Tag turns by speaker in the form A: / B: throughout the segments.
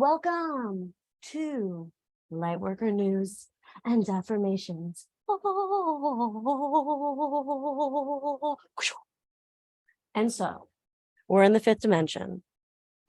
A: welcome to Lightworker News and Affirmations. And so, we're in the fifth dimension.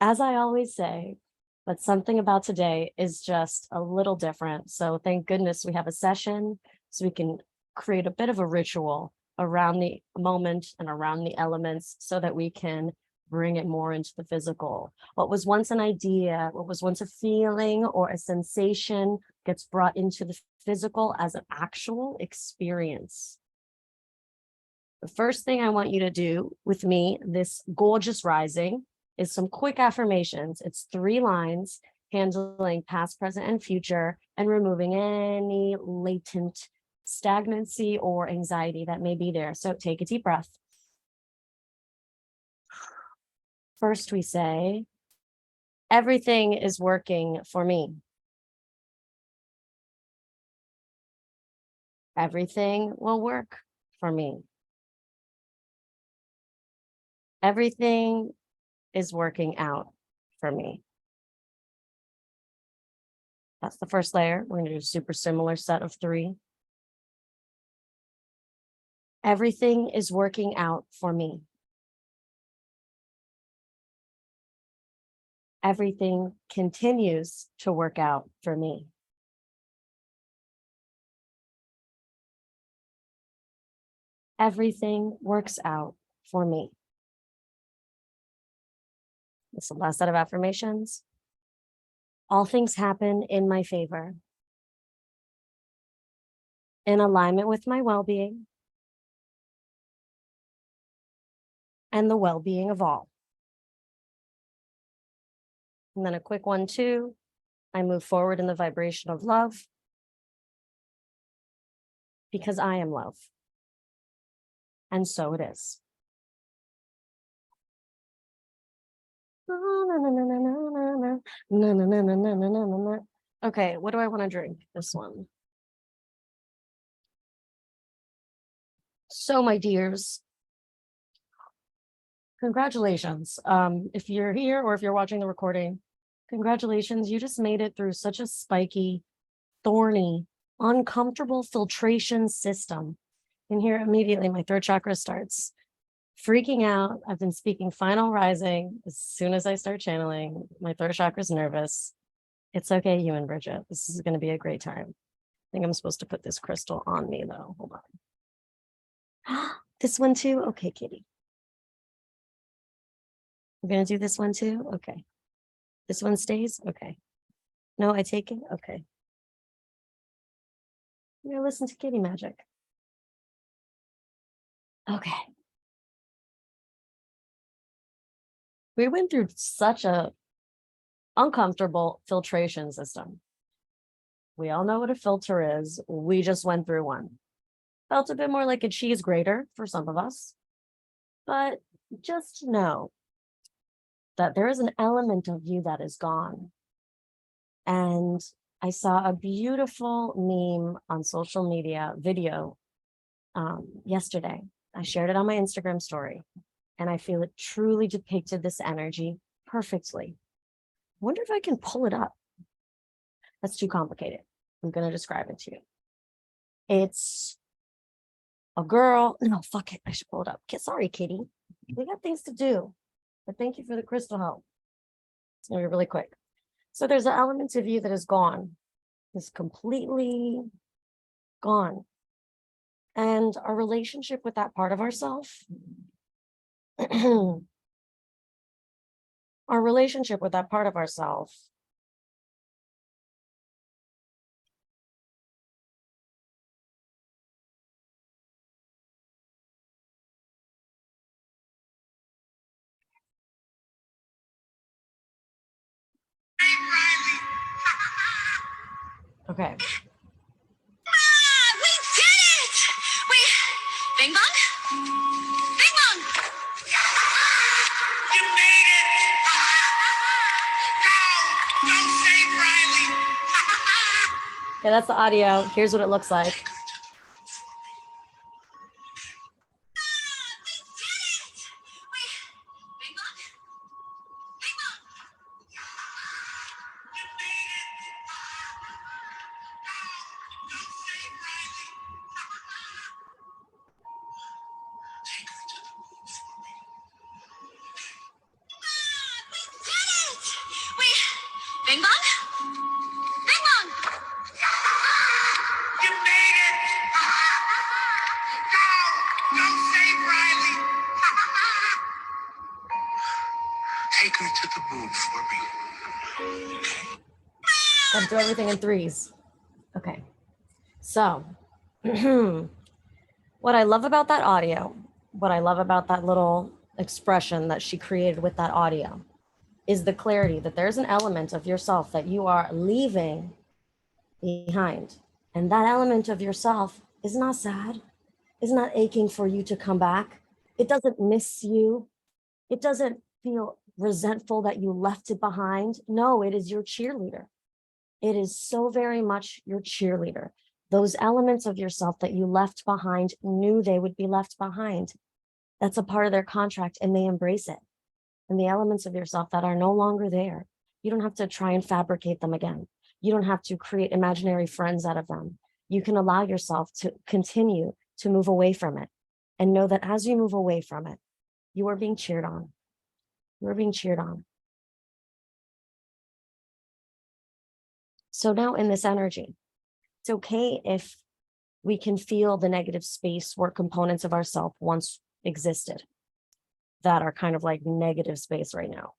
A: As I always say, but something about today is just a little different. So thank goodness we have a session so we can create a bit of a ritual around the moment and around the elements so that we can bring it more into the physical. What was once an idea, what was once a feeling or a sensation gets brought into the physical as an actual experience. The first thing I want you to do with me this gorgeous rising is some quick affirmations. It's 3 lines handling past, present, and future, and removing any latent stagnancy or anxiety that may be there. So take a deep breath. First, we say, everything is working for me. Everything will work for me. Everything is working out for me. That's the first layer. We're going to do a super similar set of 3. Everything is working out for me. Everything continues to work out for me. Everything works out for me. This is the last set of affirmations. All things happen in my favor, in alignment with my well-being and the well-being of all. And then a quick 1, 2. I move forward in the vibration of love because I am love. And so it is. Okay, what do I want to drink? This one. So, my dears, congratulations. If you're here or if you're watching the recording, congratulations. You just made it through such a spiky, thorny, uncomfortable filtration system. And here immediately my 3rd chakra starts freaking out. I've been speaking final rising. As soon as I start channeling, my 3rd chakra is nervous. It's okay, you and Brigette. This is going to be a great time. I think I'm supposed to put this crystal on me though. Hold on. This one too? Okay, kitty. We're going to do this one too? Okay. This one stays? Okay. No, I take it? Okay. I'm going to listen to kitty magic. Okay. We went through such a uncomfortable filtration system. We all know what a filter is. We just went through one. Felt a bit more like a cheese grater for some of us. But just know that there is an element of you that is gone. And I saw a beautiful meme on social media video yesterday. I shared it on my Instagram story. And I feel it truly depicted this energy perfectly. I wonder if I can pull it up. That's too complicated. I'm going to describe it to you. It's a girl. No, fuck it. I should pull it up. Sorry, kitty. We got things to do. But thank you for the crystal help. It's going to be really quick. So there's an element of you that is gone. Is completely gone. And our relationship with that part of ourselves, our relationship with that part of ourselves okay.
B: We did it! Bing bong? Bing bong!
C: You made it! No! Don't save Riley!
A: Okay, that's the audio. Here's what it looks like.
B: Bing bong. Bing bong.
C: You made it! Go! Go save Riley! Take me to the moon for me.
A: Gotta do everything in threes. Okay. So, what I love about that audio, what I love about that little expression that she created with that audio is the clarity that there's an element of yourself that you are leaving behind. And that element of yourself is not sad, is not aching for you to come back. It doesn't miss you. It doesn't feel resentful that you left it behind. No, it is your cheerleader. It is so very much your cheerleader. Those elements of yourself that you left behind knew they would be left behind. That's a part of their contract and they embrace it. And the elements of yourself that are no longer there, you don't have to try and fabricate them again. You don't have to create imaginary friends out of them. You can allow yourself to continue to move away from it and know that as you move away from it, you are being cheered on. You are being cheered on. So now in this energy, it's okay if we can feel the negative space where components of ourself once existed that are kind of like negative space right now.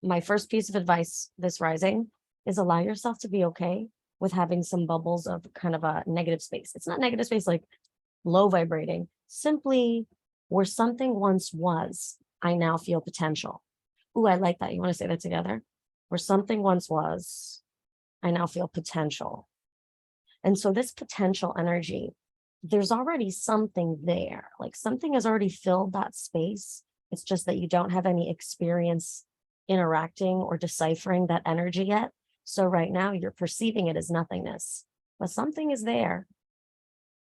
A: My first piece of advice this rising is allow yourself to be okay with having some bubbles of kind of a negative space. It's not negative space like low vibrating, simply where something once was, I now feel potential. Ooh, I like that. You want to say that together? Where something once was, I now feel potential. And so this potential energy, there's already something there, like something has already filled that space. It's just that you don't have any experience interacting or deciphering that energy yet. So right now you're perceiving it as nothingness, but something is there.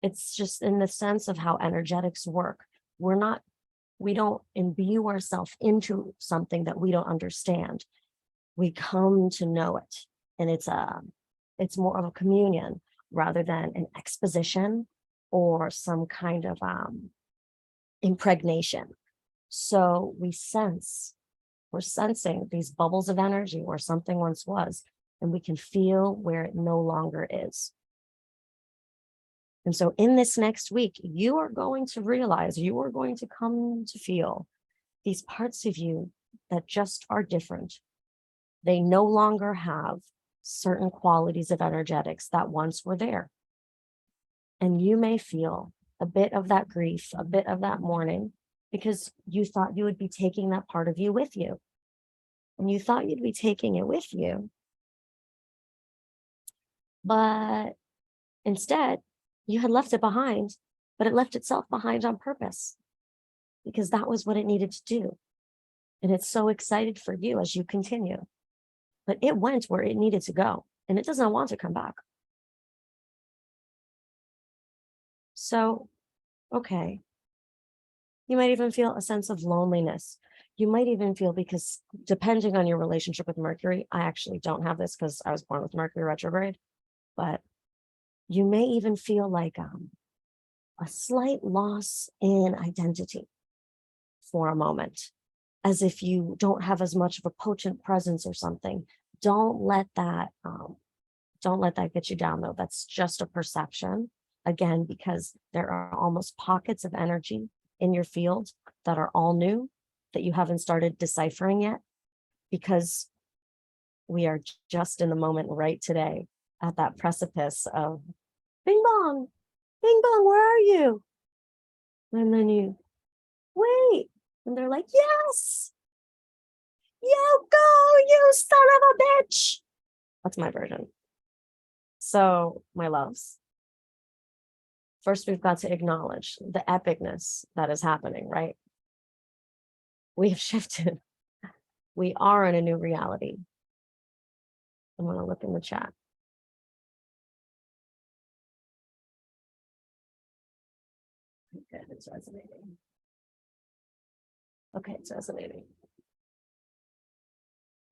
A: It's just in the sense of how energetics work. We don't imbue ourselves into something that we don't understand. We come to know it. And it's more of a communion rather than an exposition or some kind of impregnation. So we're sensing these bubbles of energy where something once was, and we can feel where it no longer is. And so in this next week, you are going to realize, you are going to come to feel these parts of you that just are different. They no longer have certain qualities of energetics that once were there. And you may feel a bit of that grief, a bit of that mourning, because you thought you would be taking that part of you with you. And you thought you'd be taking it with you. But instead, you had left it behind, but it left itself behind on purpose because that was what it needed to do. And it's so excited for you as you continue. But it went where it needed to go, and it doesn't want to come back. So, okay. You might even feel a sense of loneliness. You might even feel, because depending on your relationship with Mercury, I actually don't have this because I was born with Mercury retrograde, but you may even feel like a slight loss in identity for a moment, as if you don't have as much of a potent presence or something. Don't let that get you down, though. That's just a perception, again, because there are almost pockets of energy in your field that are all new, that you haven't started deciphering yet, because we are just in the moment right today at that precipice of bing bong, where are you? And then you wait, and they're like, yes, you go, you son of a bitch. That's my version. So, my loves, first we've got to acknowledge the epicness that is happening, right? We have shifted. We are in a new reality. I'm going to look in the chat. Okay, it's resonating. Okay, it's resonating.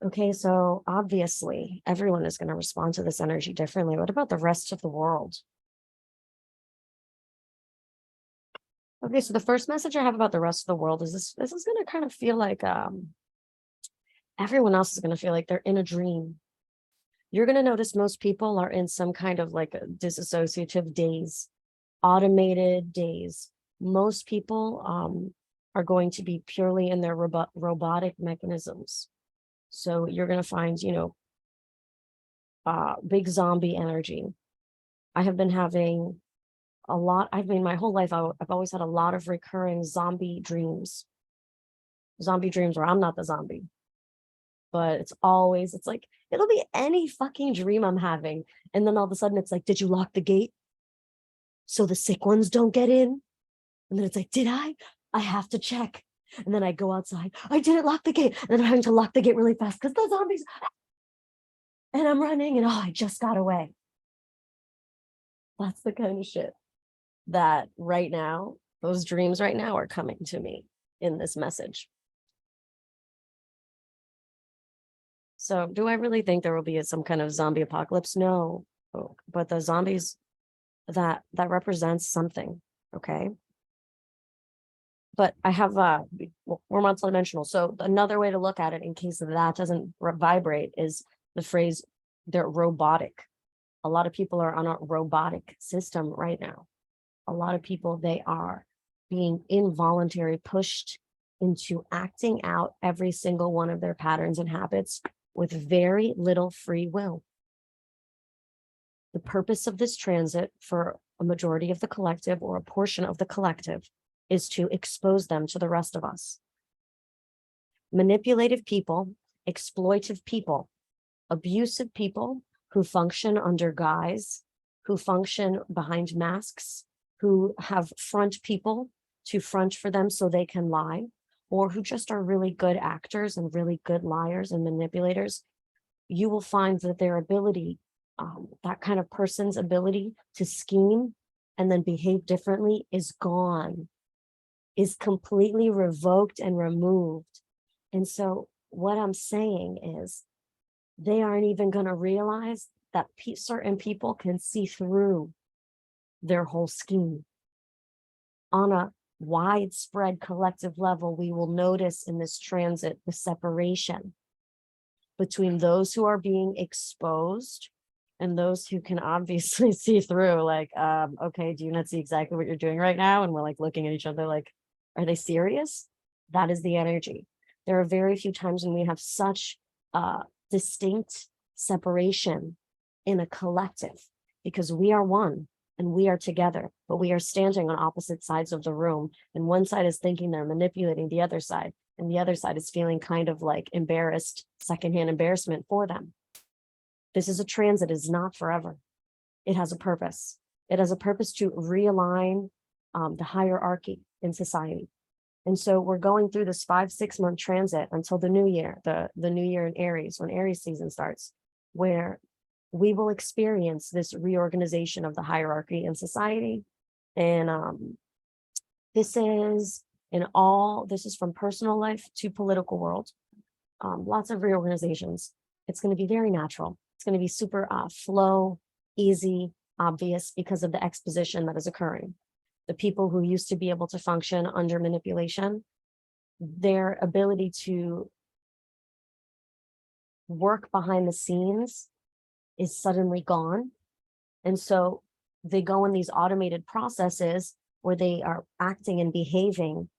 A: Okay, so obviously everyone is going to respond to this energy differently. What about the rest of the world? Okay, so the first message I have about the rest of the world is this is going to kind of feel like everyone else is going to feel like they're in a dream. You're going to notice most people are in some kind of like a disassociative daze, automated daze. Most people are going to be purely in their robotic mechanisms. So you're going to find, big zombie energy. I have been having a lot, my whole life, I've always had a lot of recurring zombie dreams where I'm not the zombie, but it's like, it'll be any fucking dream I'm having. And then all of a sudden it's like, did you lock the gate so the sick ones don't get in? And then it's like, did I? I have to check. And then I go outside. I didn't lock the gate. And then I'm having to lock the gate really fast because the zombies. And I'm running and I just got away. That's the kind of shit that right now, those dreams right now are coming to me in this message. So do I really think there will be some kind of zombie apocalypse? No, but the zombies, that represents something, okay? But I have, we're multidimensional. So another way to look at it, in case that doesn't vibrate, is the phrase, they're robotic. A lot of people are on a robotic system right now. A lot of people, they are being involuntarily pushed into acting out every single one of their patterns and habits with very little free will. The purpose of this transit for a majority of the collective, or a portion of the collective, is to expose them to the rest of us. Manipulative people, exploitive people, abusive people who function under guise, who function behind masks, who have front people to front for them so they can lie, or who just are really good actors and really good liars and manipulators. You will find that their ability, that kind of person's ability to scheme and then behave differently, is gone, is completely revoked and removed. And so what I'm saying is, they aren't even going to realize that certain people can see through their whole scheme. On a widespread collective level, we will notice in this transit the separation between those who are being exposed and those who can obviously see through, like, okay, do you not see exactly what you're doing right now? And we're like looking at each other like, are they serious? That is the energy. There are very few times when we have such distinct separation in a collective, because we are one and we are together, but we are standing on opposite sides of the room. And one side is thinking they're manipulating the other side, and the other side is feeling kind of like embarrassed, secondhand embarrassment for them. This is a transit, is not forever. It has a purpose. It has a purpose to realign the hierarchy in society. And so we're going through this 5-6 month transit until the new year, the new year in Aries, when Aries season starts, where we will experience this reorganization of the hierarchy in society. And this is from personal life to political world. Lots of reorganizations. It's going to be very natural. It's going to be super flow, easy, obvious, because of the exposition that is occurring. The people who used to be able to function under manipulation, their ability to work behind the scenes is suddenly gone. And so they go in these automated processes where they are acting and behaving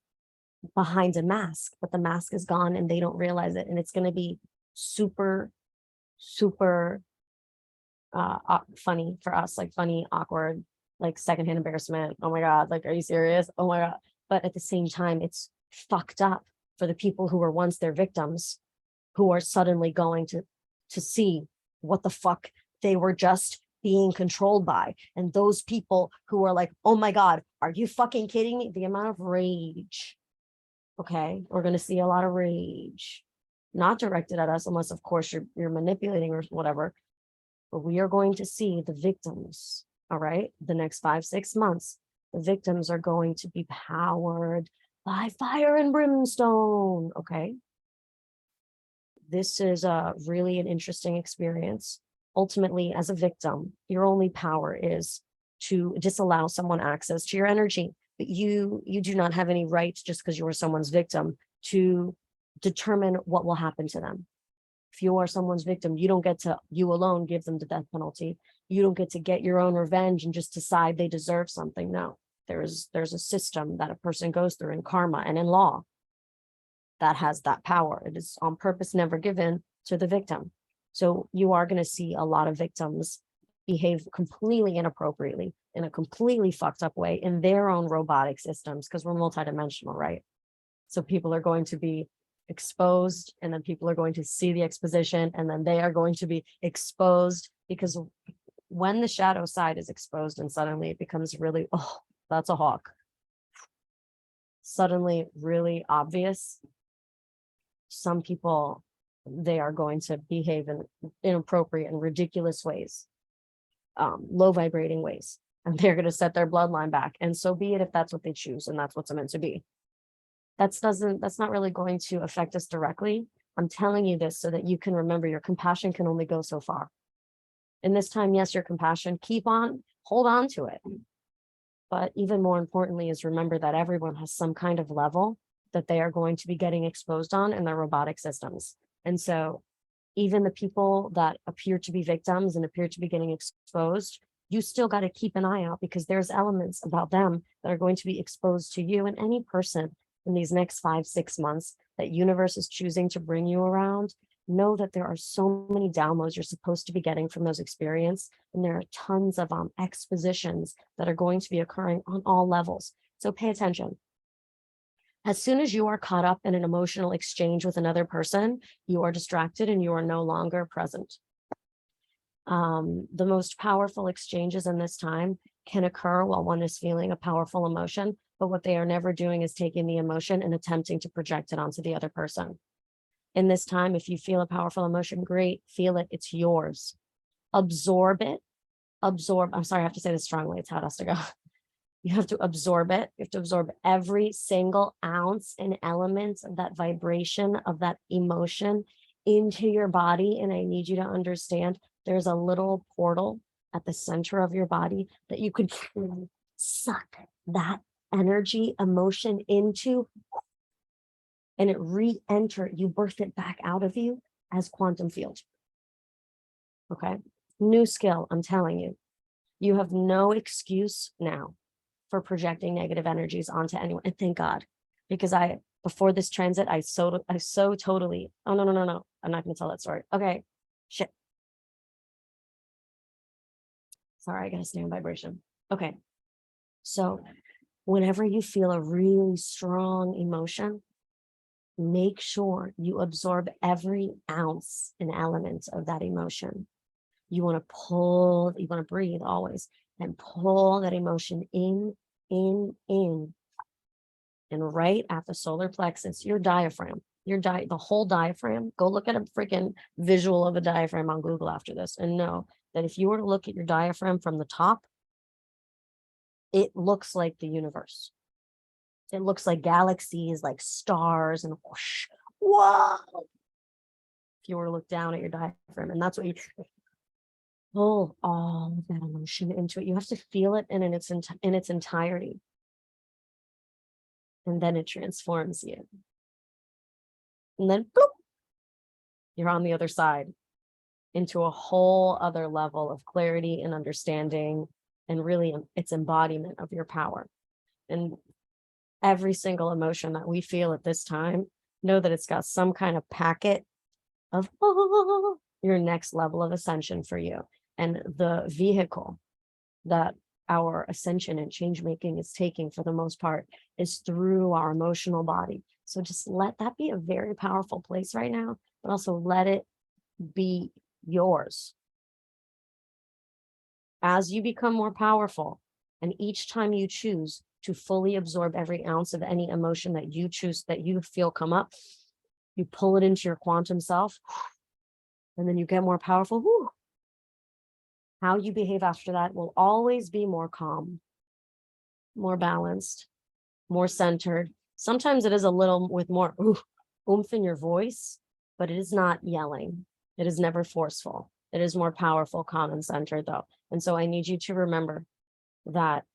A: behind a mask, but the mask is gone and they don't realize it. And it's going to be super, super funny for us, like funny, awkward, like secondhand embarrassment. Oh my God, like, are you serious? Oh my God. But at the same time, it's fucked up for the people who were once their victims, who are suddenly going to see what the fuck they were just being controlled by. And those people who are like, oh my God, are you fucking kidding me? The amount of rage. Okay, we're going to see a lot of rage, not directed at us, unless of course you're manipulating or whatever. But we are going to see the victims. All right, the next 5-6 months, the victims are going to be powered by fire and brimstone. Okay, this is really an interesting experience. Ultimately, as a victim, your only power is to disallow someone access to your energy. But you do not have any right, just because you were someone's victim, to determine what will happen to them. If you are someone's victim, you don't get to, you alone, give them the death penalty. You don't get to get your own revenge and just decide they deserve something. No, there's a system that a person goes through in karma and in law that has that power. It is on purpose never given to the victim. So you are going to see a lot of victims behave completely inappropriately in a completely fucked up way in their own robotic systems, because we're multidimensional, right? So people are going to be exposed, and then people are going to see the exposition, and then they are going to be exposed, because when the shadow side is exposed and suddenly it becomes really, oh, that's a hawk, suddenly really obvious, some people, they are going to behave in inappropriate and ridiculous ways, low vibrating ways, and they're going to set their bloodline back. And so be it, if that's what they choose and that's what's meant to be. That's not really going to affect us directly. I'm telling you this so that you can remember your compassion can only go so far. In this time, yes, your compassion, hold on to it. But even more importantly is remember that everyone has some kind of level that they are going to be getting exposed on in their robotic systems. And so even the people that appear to be victims and appear to be getting exposed, you still got to keep an eye out, because there's elements about them that are going to be exposed to you and any person in these next 5-6 months that universe is choosing to bring you around. Know that there are so many downloads you're supposed to be getting from those experiences, and there are tons of expositions that are going to be occurring on all levels. So pay attention. As soon as you are caught up in an emotional exchange with another person, you are distracted and you are no longer present. The most powerful exchanges in this time can occur while one is feeling a powerful emotion, but what they are never doing is taking the emotion and attempting to project it onto the other person. In this time, if you feel a powerful emotion, great, feel it, it's yours. Absorb it, I'm sorry, I have to say this strongly, it's how it has to go. You have to absorb it. You have to absorb every single ounce and element of that vibration, of that emotion into your body. And I need you to understand there's a little portal at the center of your body that you could suck that energy, emotion into, and it re-enter, you birth it back out of you as quantum field. Okay. New skill, I'm telling you. You have no excuse now for projecting negative energies onto anyone. And thank God, because before this transit, I so totally, oh, no. I'm not going to tell that story. Okay. Shit. Sorry, I got to stay in vibration. Okay. So whenever you feel a really strong emotion, make sure you absorb every ounce and element of that emotion. You want to breathe always and pull that emotion in, and right at the solar plexus, your diaphragm, the whole diaphragm. Go look at a freaking visual of a diaphragm on Google after this, and know that if you were to look at your diaphragm from the top, it looks like the universe. It looks like galaxies, like stars, and whoosh, whoa. If you were to look down at your diaphragm, and that's what you pull all of that emotion into it. You have to feel it in its entirety. And then it transforms you. And then boop, you're on the other side into a whole other level of clarity and understanding, and really its embodiment of your power. And every single emotion that we feel at this time, know that it's got some kind of packet of your next level of ascension for you. And the vehicle that our ascension and change making is taking, for the most part, is through our emotional body. So just let that be a very powerful place right now, but also let it be yours. As you become more powerful, and each time you choose to fully absorb every ounce of any emotion that you choose, that you feel come up, you pull it into your quantum self, and then you get more powerful. Whew. How you behave after that will always be more calm, more balanced, more centered. Sometimes it is a little with more oomph in your voice, but it is not yelling. It is never forceful. It is more powerful, calm, and centered, though. And so I need you to remember that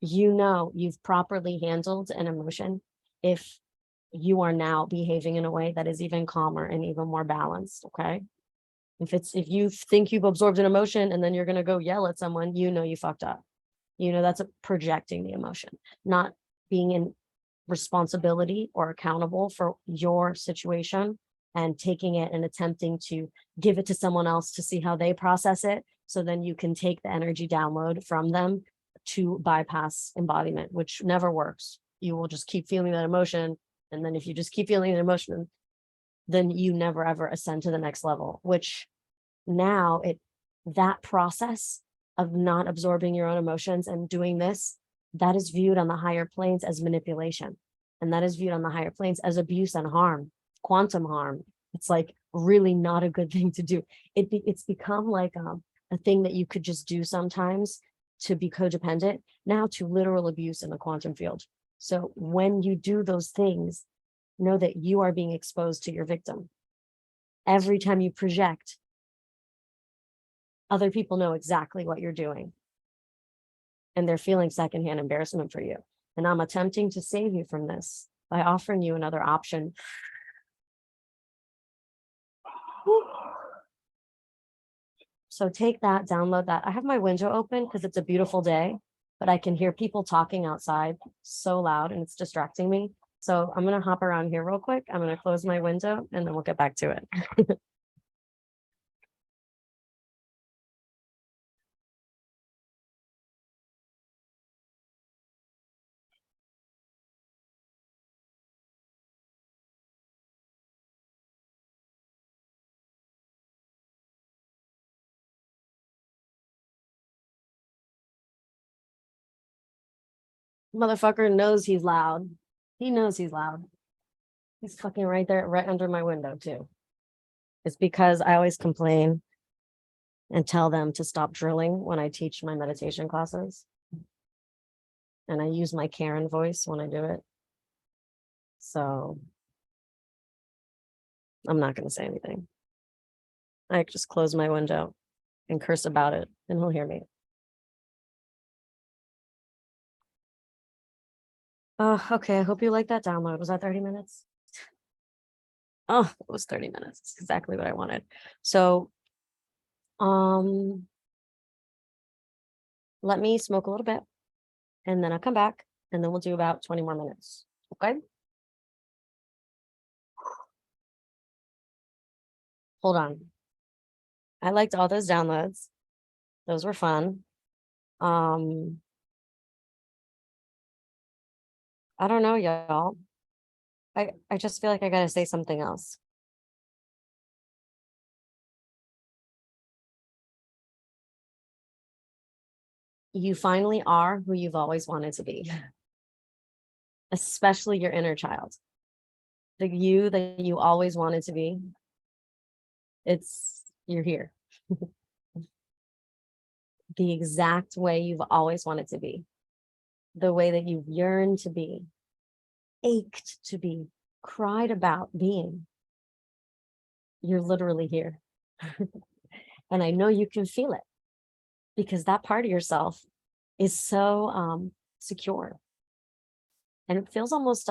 A: you've properly handled an emotion if you are now behaving in a way that is even calmer and even more balanced. Okay. If you think you've absorbed an emotion and then you're going to go yell at someone, you know, you fucked up. You know, that's projecting the emotion, not being in responsibility or accountable for your situation and taking it and attempting to give it to someone else to see how they process it. So then you can take the energy download from them to bypass embodiment, which never works. You will just keep feeling that emotion. And then if you just keep feeling the emotion, then you never ever ascend to the next level, which now that process of not absorbing your own emotions and doing this, that is viewed on the higher planes as manipulation. And that is viewed on the higher planes as abuse and harm, quantum harm. It's like really not a good thing to do. It's become like a thing that you could just do sometimes to be codependent, now to literal abuse in the quantum field. So when you do those things, know that you are being exposed to your victim. Every time you project, other people know exactly what you're doing. And they're feeling secondhand embarrassment for you. And I'm attempting to save you from this by offering you another option. So take that, download that. I have my window open because it's a beautiful day, but I can hear people talking outside so loud and it's distracting me. So I'm going to hop around here real quick. I'm going to close my window and then we'll get back to it. Motherfucker knows he's loud. He knows he's loud. He's fucking right there, right under my window too. It's because I always complain and tell them to stop drilling when I teach my meditation classes. And I use my Karen voice when I do it. So I'm not going to say anything. I just close my window and curse about it and he'll hear me. Oh, okay. I hope you like that download. Was that 30 minutes? Oh, it was 30 minutes. It's exactly what I wanted. So, let me smoke a little bit and then I'll come back and then we'll do about 20 more minutes. Okay. Hold on. I liked all those downloads. Those were fun. I don't know, y'all. I just feel like I gotta say something else. You finally are who you've always wanted to be, especially your inner child. The you that you always wanted to be, you're here. The exact way you've always wanted to be, the way that you've yearned to be, ached to be, cried about being. You're literally here. And I know you can feel it because that part of yourself is so secure. And it feels almost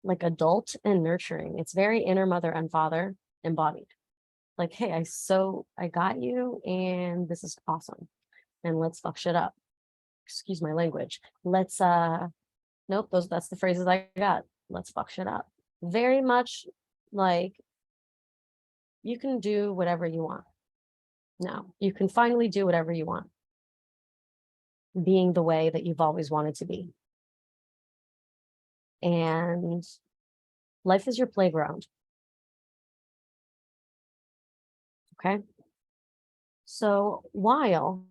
A: like adult and nurturing. It's very inner mother and father embodied. Like, hey, I got you and this is awesome. And let's fuck shit up. Excuse my language. Let's nope, that's the phrases I got. Let's fuck shit up. Very much like you can do whatever you want. Now, you can finally do whatever you want. Being the way that you've always wanted to be. And life is your playground. Okay. So while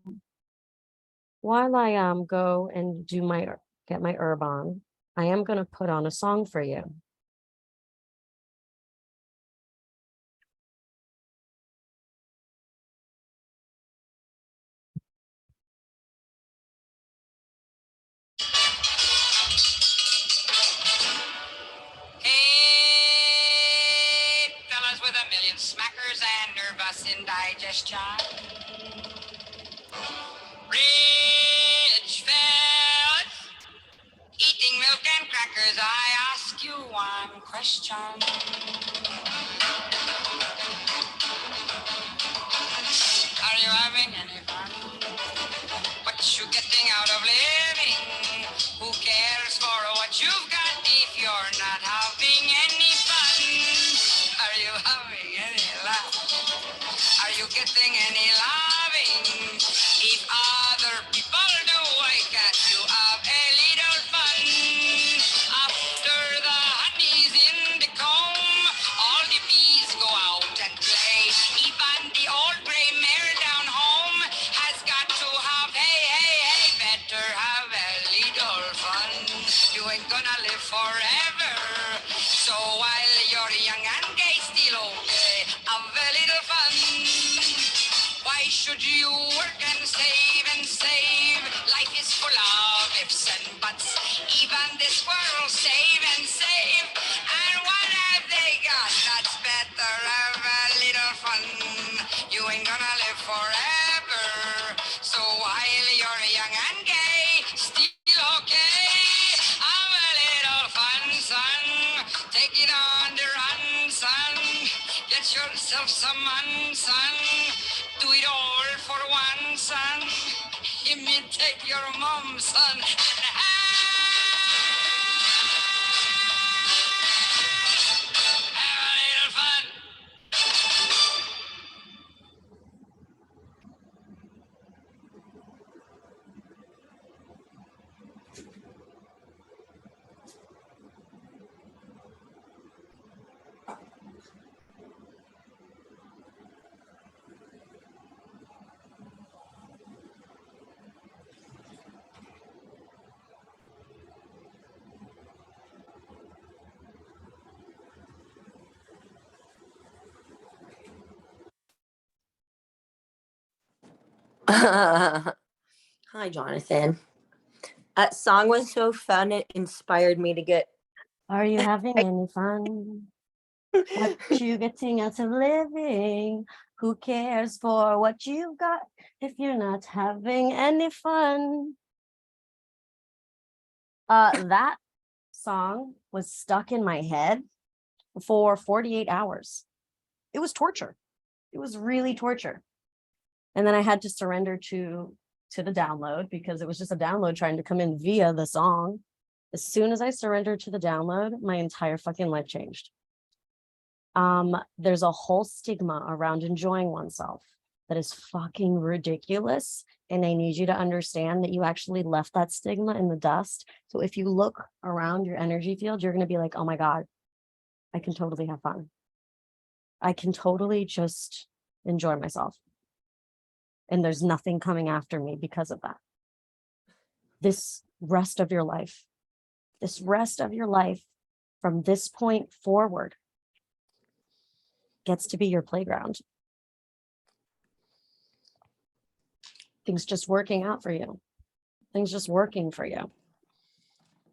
A: I go and get my herb on, I am going to put on a song for you.
B: Hey, fellas with a million smackers and nervous indigestion. Rich fellas, eating milk and crackers, I ask ask you one question. Are you having any fun? What you getting out of living? Who cares for what you've got if you're not having any fun? Are you having any laugh? Are you getting any loving? If other people do, why can't you have a little fun? After the honey's in the comb, all the bees go out and play. Even the old gray mare down home has got to have, hey, better have a little fun. You ain't gonna live forever. So while you're young and gay, still okay, have a little fun. Why should you work and save and save? Life is full of ifs and buts. Even the squirrels save and save. And what have they got? That's better have a little fun. You ain't gonna live forever. So while you're young and gay, still okay, have a little fun, son. Take it on the run, son. Get yourself some man, son. Do it all for one, son. Imitate your mom, son. Have a little fun.
D: Hi, Jonathan. That song was so fun. It inspired me to get.
A: Are you having any fun? What you getting out of living? Who cares for what you got if you're not having any fun? That song was stuck in my head for 48 hours. It was torture. It was really torture. And then I had to surrender to the download because it was just a download trying to come in via the song. As soon as I surrendered to the download, my entire fucking life changed. There's a whole stigma around enjoying oneself that is fucking ridiculous. And I need you to understand that you actually left that stigma in the dust. So if you look around your energy field, you're going to be like, oh my God, I can totally have fun. I can totally just enjoy myself. And there's nothing coming after me because of that. This rest of your life from this point forward gets to be your playground. Things just working out for you. Things just working for you.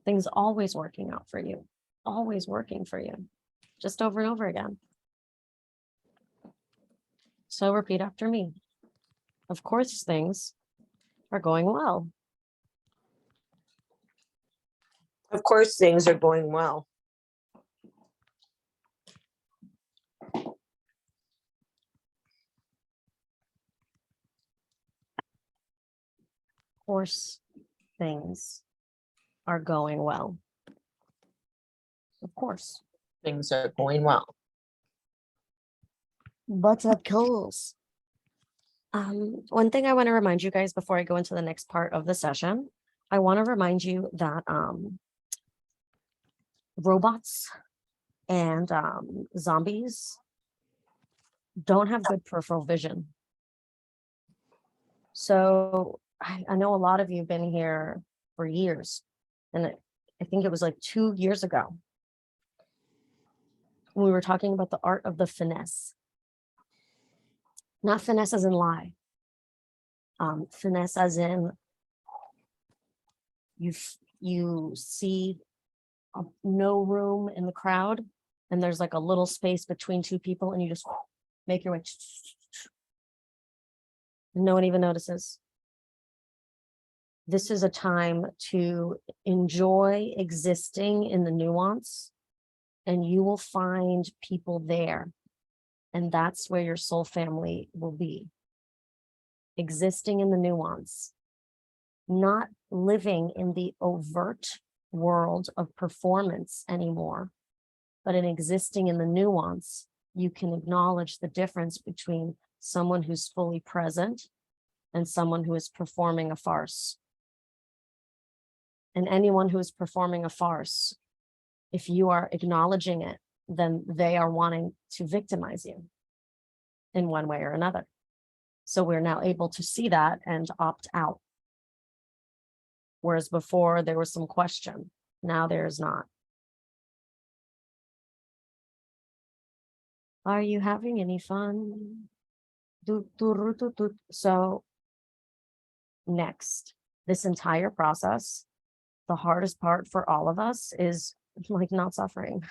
A: Things always working out for you. Always working for you. Just over and over again. So repeat after me. Of course, things are going well.
D: Of course, things are going well.
A: Of course, things are going well. Of course.
D: Things are going well.
A: But of course. One thing I want to remind you guys before I go into the next part of the session, I want to remind you that robots and zombies don't have good peripheral vision. So I know a lot of you have been here for years, and I think it was like 2 years ago when we were talking about the art of the finesse. Not finesse as in lie. Finesse as in you see no room in the crowd, and there's like a little space between two people, and you just make your way. No one even notices. This is a time to enjoy existing in the nuance and you will find people there. And that's where your soul family will be, existing in the nuance, not living in the overt world of performance anymore, but in existing in the nuance. You can acknowledge the difference between someone who's fully present and someone who is performing a farce. And anyone who is performing a farce, if you are acknowledging it, then they are wanting to victimize you in one way or another. So we're now able to see that and opt out. Whereas before there was some question, now there's not. Are you having any fun? So next, this entire process, the hardest part for all of us is like not suffering.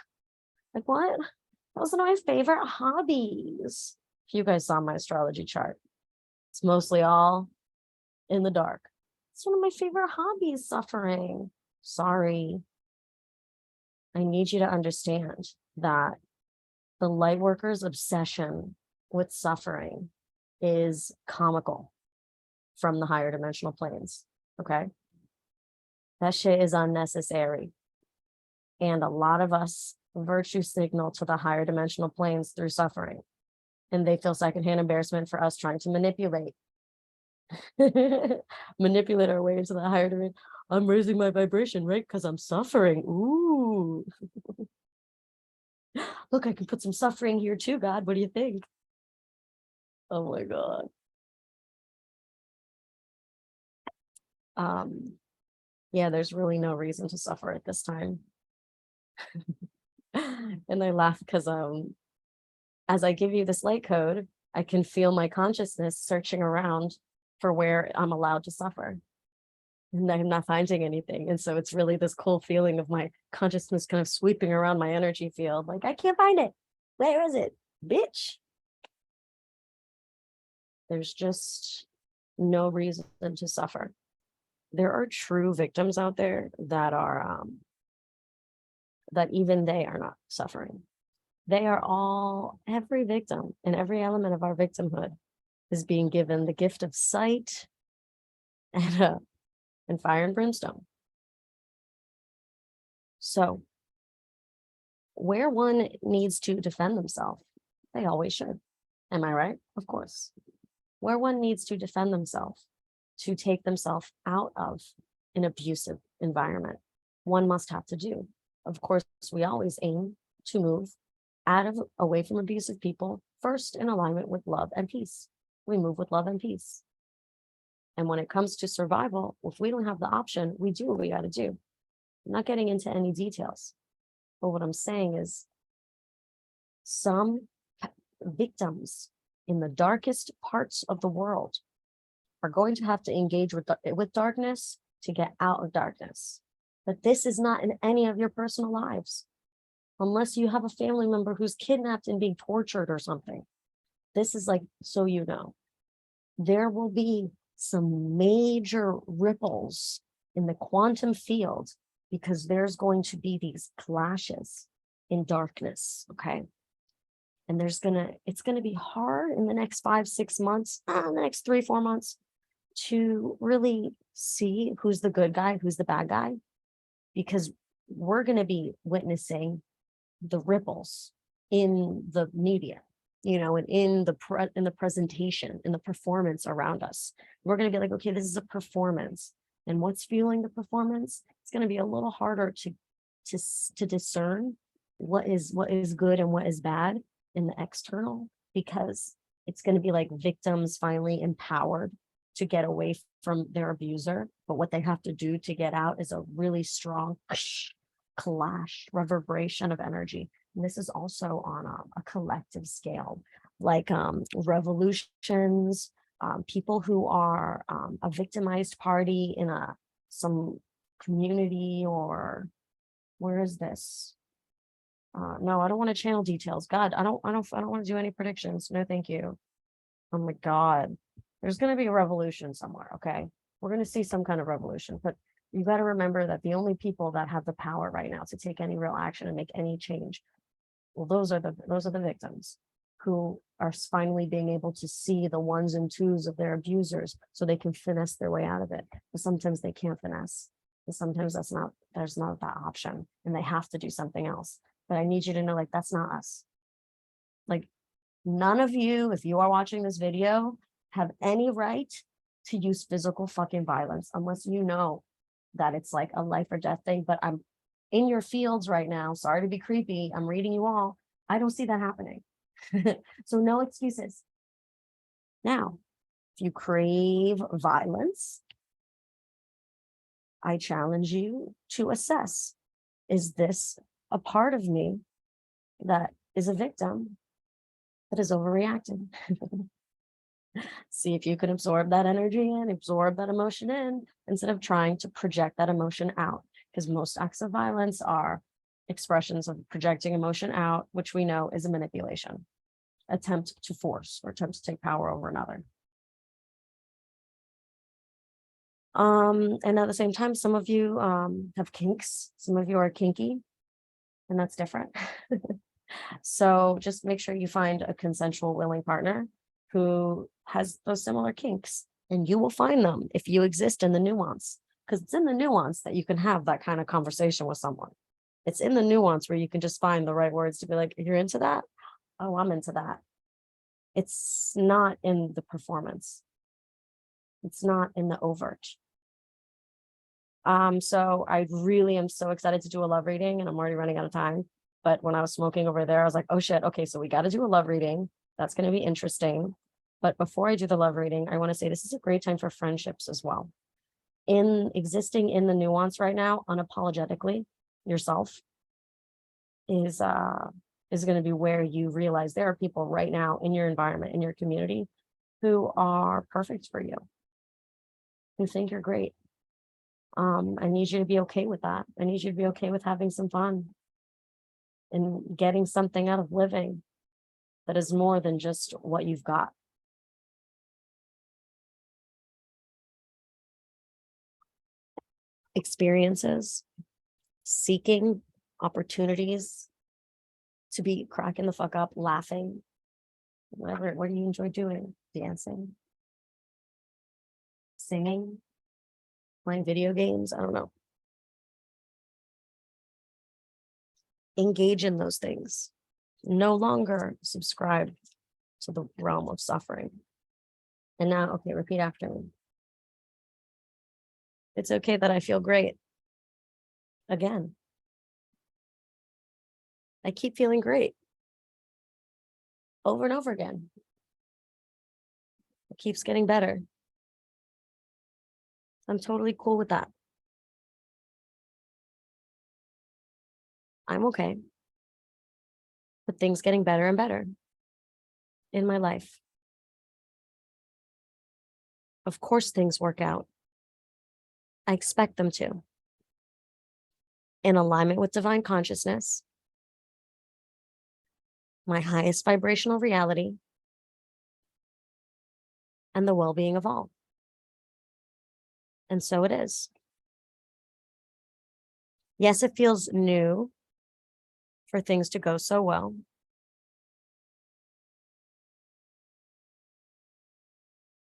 A: Like what? That was one of my favorite hobbies. If you guys saw my astrology chart, it's mostly all in the dark. It's one of my favorite hobbies, suffering. Sorry. I need you to understand that the Lightworker's obsession with suffering is comical from the higher dimensional planes, okay? That shit is unnecessary. And a lot of us virtue signal to the higher dimensional planes through suffering. And they feel secondhand embarrassment for us trying to manipulate our way into the higher dimension. I'm raising my vibration, right? Because I'm suffering. Ooh. Look, I can put some suffering here too, God. What do you think? Oh my God. Yeah, there's really no reason to suffer at this time. And I laugh because as I give you this light code, I can feel my consciousness searching around for where I'm allowed to suffer. And I'm not finding anything. And so it's really this cool feeling of my consciousness kind of sweeping around my energy field. Like, I can't find it. Where is it? Bitch. There's just no reason to suffer. There are true victims out there that are, that even they are not suffering. They are all, every victim and every element of our victimhood is being given the gift of sight and fire and brimstone. So where one needs to defend themselves, they always should. Am I right? Of course. Where one needs to defend themselves, to take themselves out of an abusive environment, one must have to do. Of course, we always aim to move away from abusive people, first in alignment with love and peace. We move with love and peace. And when it comes to survival, if we don't have the option, we do what we got to do. I'm not getting into any details, but what I'm saying is some victims in the darkest parts of the world are going to have to engage with darkness to get out of darkness. But this is not in any of your personal lives, unless you have a family member who's kidnapped and being tortured or something. This is like, so you know, there will be some major ripples in the quantum field because there's going to be these clashes in darkness, okay? And it's gonna be hard in the next 5-6 months, the next 3-4 months, to really see who's the good guy, who's the bad guy, because we're gonna be witnessing the ripples in the media, and in the presentation, in the performance around us. We're going to be like, okay, this is a performance, and what's fueling the performance? It's going to be a little harder to discern what is good and what is bad in the external, because it's going to be like victims finally empowered to get away from their abuser, but what they have to do to get out is a really strong clash, reverberation of energy. And this is also on a collective scale, like revolutions, people who are a victimized party in some community, or where is this? No, I don't want to channel details. God, I don't want to do any predictions. No, thank you. Oh my God, there's going to be a revolution somewhere. Okay, we're going to see some kind of revolution, but You got to remember that the only people that have the power right now to take any real action and make any change, well, those are the victims who are finally being able to see the ones and twos of their abusers so they can finesse their way out of it. But sometimes they can't finesse. And sometimes there's not that option and they have to do something else. But I need you to know, like, that's not us. Like, none of you, if you are watching this video, have any right to use physical fucking violence unless you know that it's like a life or death thing. But I'm in your fields right now. Sorry to be creepy. I'm reading you all. I don't see that happening. So no excuses. Now, if you crave violence, I challenge you to assess, is this a part of me that is a victim that is overreacting? See if you can absorb that energy in, absorb that emotion in, instead of trying to project that emotion out. Because most acts of violence are expressions of projecting emotion out, which we know is a manipulation, attempt to force or attempt to take power over another. And at the same time, some of you have kinks, some of you are kinky, and that's different. So just make sure you find a consensual, willing partner who has those similar kinks, and you will find them if you exist in the nuance, because it's in the nuance that you can have that kind of conversation with someone. It's in the nuance where you can just find the right words to be like, you're into that? Oh, I'm into that. It's not in the performance. It's not in the overt. So I really am so excited to do a love reading, and I'm already running out of time. But when I was smoking over there, I was like, oh shit, okay, so we got to do a love reading. That's going to be interesting. But before I do the love reading, I want to say this is a great time for friendships as well. In existing in the nuance right now, unapologetically, yourself is going to be where you realize there are people right now in your environment, in your community, who are perfect for you, who think you're great. I need you to be okay with that. I need you to be okay with having some fun and getting something out of living that is more than just what you've got. Experiences, seeking opportunities to be cracking the fuck up, laughing, whatever. What do you enjoy doing? Dancing, singing, playing video games? I don't know. Engage in those things. No longer subscribe to the realm of suffering. And now, okay, repeat after me. It's okay that I feel great. Again, I keep feeling great over and over again. It keeps getting better. I'm totally cool with that. I'm okay with things getting better and better in my life. Of course, things work out. I expect them to. In alignment with divine consciousness, my highest vibrational reality, and the well-being of all. And so it is. Yes, it feels new for things to go so well.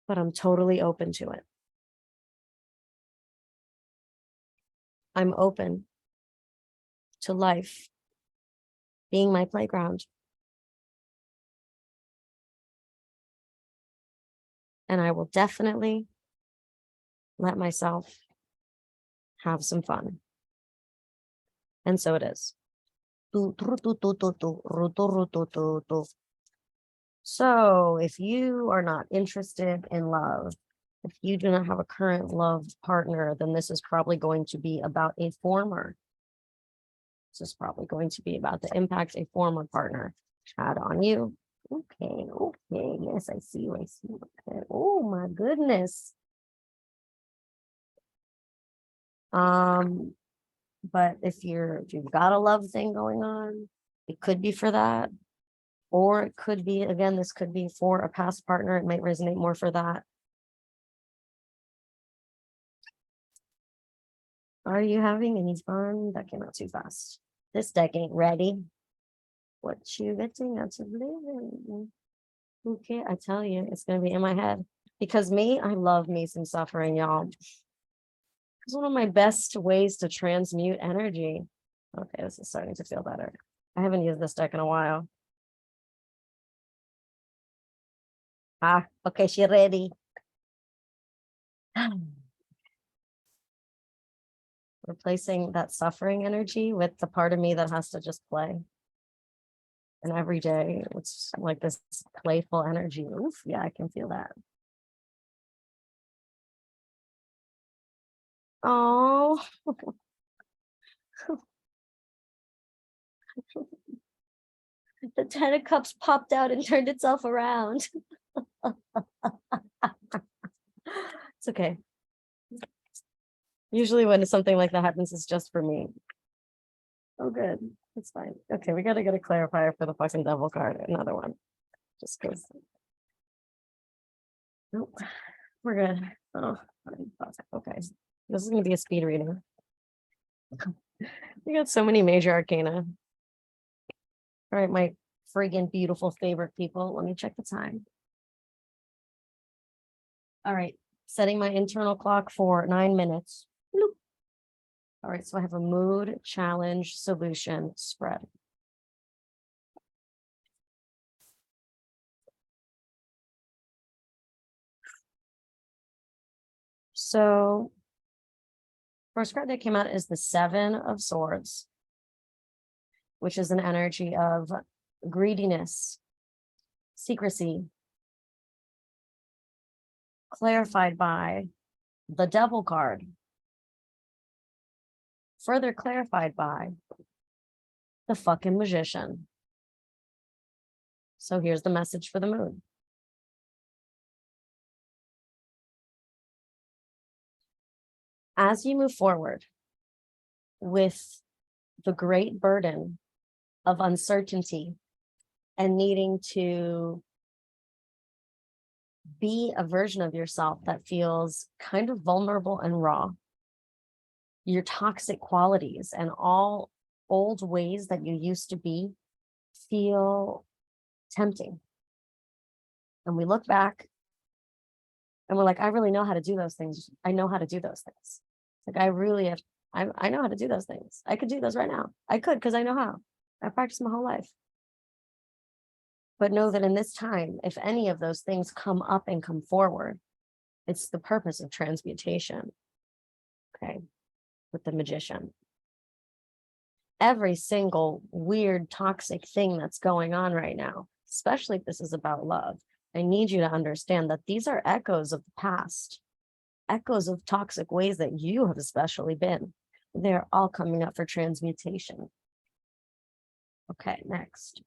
A: But I'm totally open to it. I'm open to life being my playground. And I will definitely let myself have some fun. And so it is. So if you are not interested in love, if you do not have a current love partner, then this is probably going to be about a former. This is probably going to be about the impact a former partner had on you. Okay, yes, I see you, Okay. Oh my goodness. But if you've got a love thing going on, it could be for that. Or it could be, again, this could be for a past partner. It might resonate more for that. Are you having any fun? That came out too fast. This deck ain't ready. What you getting out of living? Okay, I tell you, it's gonna be in my head. Because me, I love me some suffering, y'all. It's one of my best ways to transmute energy. Okay, this is starting to feel better. I haven't used this deck in a while. Ah, okay, she ready. Replacing that suffering energy with the part of me that has to just play. And every day, it's like this playful energy. Oof, yeah, I can feel that. Oh, the 10 of Cups popped out and turned itself around. It's okay. Usually when something like that happens, it's just for me. Oh, good. It's fine. Okay, we got to get a clarifier for the fucking devil card. Another one. Just because. Nope. We're good. Oh, okay. This is going to be a speed reading. We got so many major arcana. All right, my friggin' beautiful favorite people. Let me check the time. All right, setting my internal clock for 9 minutes. Bloop. All right, so I have a mood, challenge, solution, spread. So, first card that came out is the 7 of Swords, which is an energy of greediness, secrecy, clarified by the Devil card, further clarified by the fucking Magician. So here's the message for the moon. As you move forward with the great burden of uncertainty and needing to be a version of yourself that feels kind of vulnerable and raw, your toxic qualities and all old ways that you used to be feel tempting. And we look back and we're like, I really know how to do those things. I know how to do those things. Like I really have, I know how to do those things. I could do those right now. I could, because I know how. I practiced my whole life. But know that in this time, if any of those things come up and come forward, it's the purpose of transmutation. Okay. With the Magician. Every single weird, toxic thing that's going on right now, especially if this is about love, I need you to understand that these are echoes of the past, echoes of toxic ways that you have especially been. They're all coming up for transmutation. Okay, next.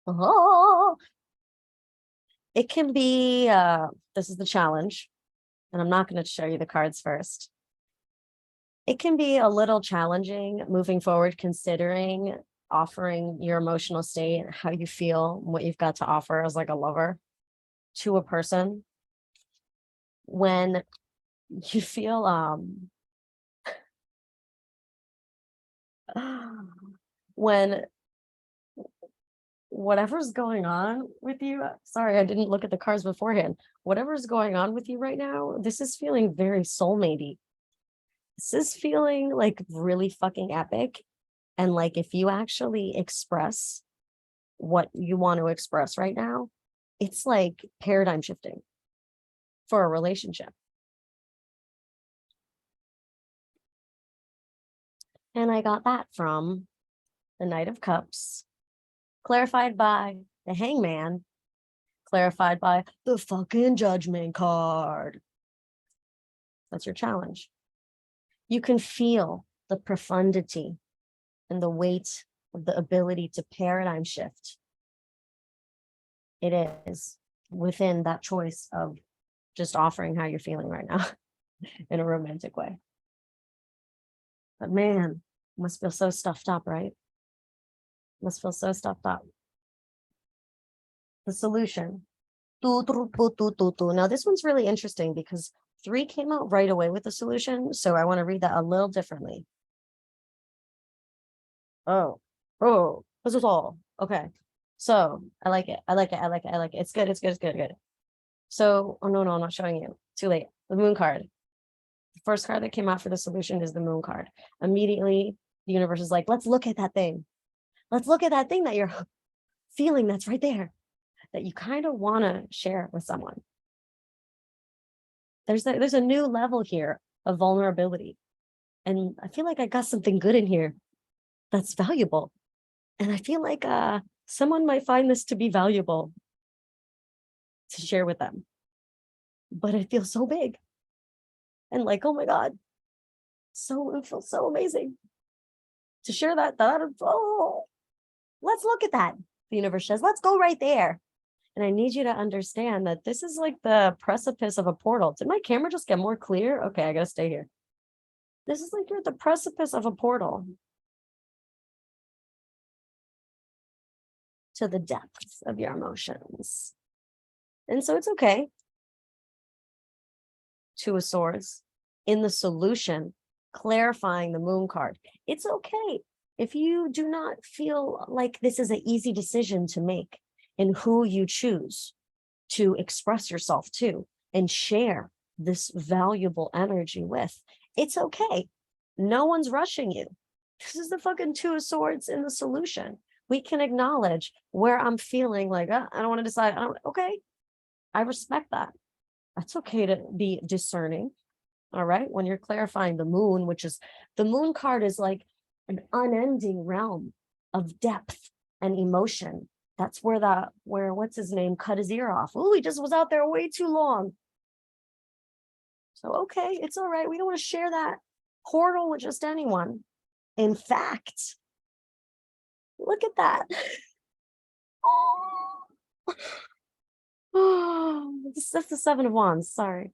A: Oh, it can be, this is the challenge, and I'm not going to show you the cards first. It can be a little challenging moving forward, considering offering your emotional state, how you feel, what you've got to offer as like a lover to a person. When you feel, when whatever's going on with you, sorry, I didn't look at the cards beforehand. Whatever's going on with you right now, this is feeling very soulmatey. This is feeling like really fucking epic. And like, if you actually express what you want to express right now, it's like paradigm shifting for a relationship. And I got that from the Knight of Cups, clarified by the Hangman, clarified by the fucking Judgment card. That's your challenge. You can feel the profundity and the weight of the ability to paradigm shift. It is within that choice of just offering how you're feeling right now in a romantic way. But man, must feel so stuffed up, right? Must feel so stuffed up. The solution. Now this one's really interesting because 3 came out right away with the solution. So I want to read that a little differently. Oh, this is all. Okay. So I like it. I like it. I like it. I like it. It's good. It's good. It's good. Good. So, oh no, I'm not showing you. Too late. The moon card. The first card that came out for the solution is the moon card. Immediately, the universe is like, let's look at that thing. Let's look at that thing that you're feeling that's right there, that you kind of want to share with someone. There's a new level here of vulnerability. And I feel like I got something good in here that's valuable. And I feel like someone might find this to be valuable to share with them. But it feels so big. And like, oh my God. It feels so amazing to share that. Oh, let's look at that. The universe says, let's go right there. And I need you to understand that this is like the precipice of a portal. Did my camera just get more clear? Okay, I gotta stay here. This is like you're at the precipice of a portal to the depths of your emotions. And so it's okay. 2 of Swords in the solution, clarifying the moon card. It's okay if you do not feel like this is an easy decision to make in who you choose to express yourself to and share this valuable energy with. It's okay. No one's rushing you. This is the fucking 2 of Swords in the solution. We can acknowledge where I'm feeling like, I don't want to decide. Okay, I respect that. That's okay to be discerning. All right. When you're clarifying the moon, which is the moon card is like an unending realm of depth and emotion. That's where what's his name cut his ear off. Oh, he just was out there way too long. So, okay, it's all right. We don't want to share that portal with just anyone. In fact, look at that. Oh, that's the 7 of Wands. Sorry.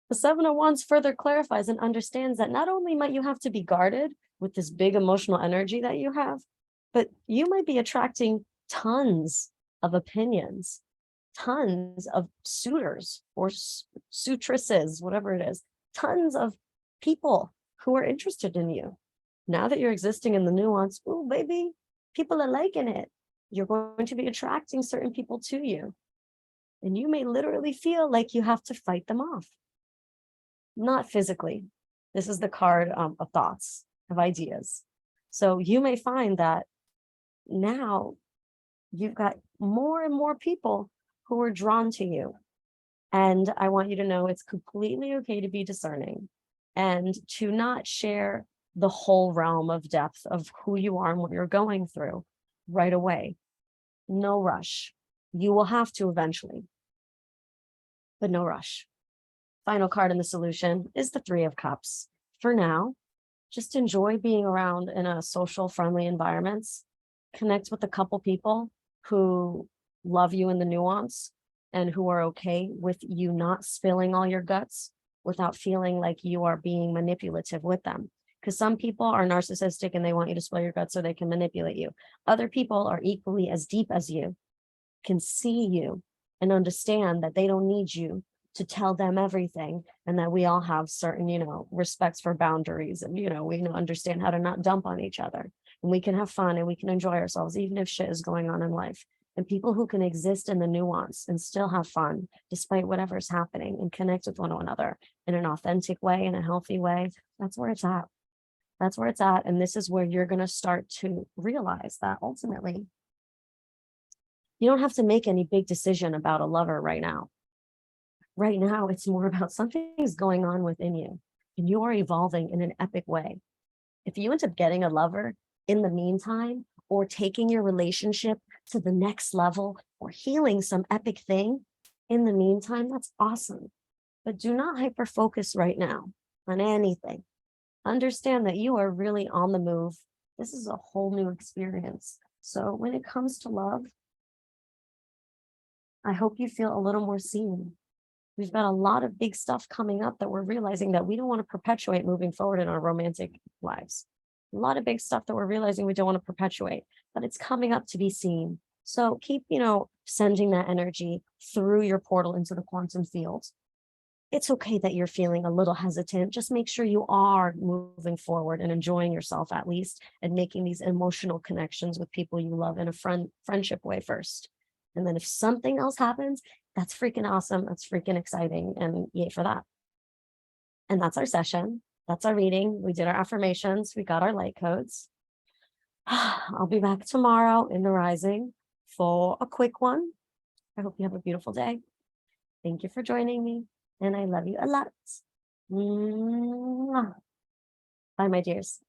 A: The 7 of Wands further clarifies and understands that not only might you have to be guarded with this big emotional energy that you have, but you might be attracting tons of opinions, tons of suitors or suitresses, whatever it is, tons of people who are interested in you. Now that you're existing in the nuance, oh, baby, people are liking it. You're going to be attracting certain people to you. And you may literally feel like you have to fight them off. Not physically. This is the card of thoughts, of ideas. So you may find that now you've got more and more people who are drawn to you. And I want you to know it's completely okay to be discerning and to not share the whole realm of depth of who you are and what you're going through right away. No rush. You will have to eventually, but no rush. Final card in the solution is the 3 of Cups. For now, just enjoy being around in a social, friendly environments. Connect with a couple people who love you in the nuance and who are okay with you not spilling all your guts without feeling like you are being manipulative with them. Because some people are narcissistic and they want you to spill your guts so they can manipulate you. Other people are equally as deep as you, can see you and understand that they don't need you to tell them everything, and that we all have certain, respects for boundaries, and, we understand how to not dump on each other, and we can have fun and we can enjoy ourselves, even if shit is going on in life. And people who can exist in the nuance and still have fun despite whatever's happening and connect with one another in an authentic way, in a healthy way, that's where it's at. That's where it's at. And this is where you're going to start to realize that ultimately you don't have to make any big decision about a lover right now. Right now, it's more about something's going on within you and you are evolving in an epic way. If you end up getting a lover in the meantime, or taking your relationship to the next level, or healing some epic thing in the meantime, that's awesome. But do not hyper focus right now on anything. Understand that you are really on the move. This is a whole new experience. So when it comes to love, I hope you feel a little more seen. We've got a lot of big stuff coming up that we're realizing that we don't want to perpetuate moving forward in our romantic lives. A lot of big stuff that we're realizing we don't want to perpetuate, but it's coming up to be seen. So keep, sending that energy through your portal into the quantum field. It's okay that you're feeling a little hesitant. Just make sure you are moving forward and enjoying yourself at least, and making these emotional connections with people you love in a friendship way first. And then if something else happens, that's freaking awesome. That's freaking exciting. And yay for that. And that's our session. That's our reading. We did our affirmations. We got our light codes. I'll be back tomorrow in the rising for a quick one. I hope you have a beautiful day. Thank you for joining me. And I love you a lot. Mwah. Bye, my dears.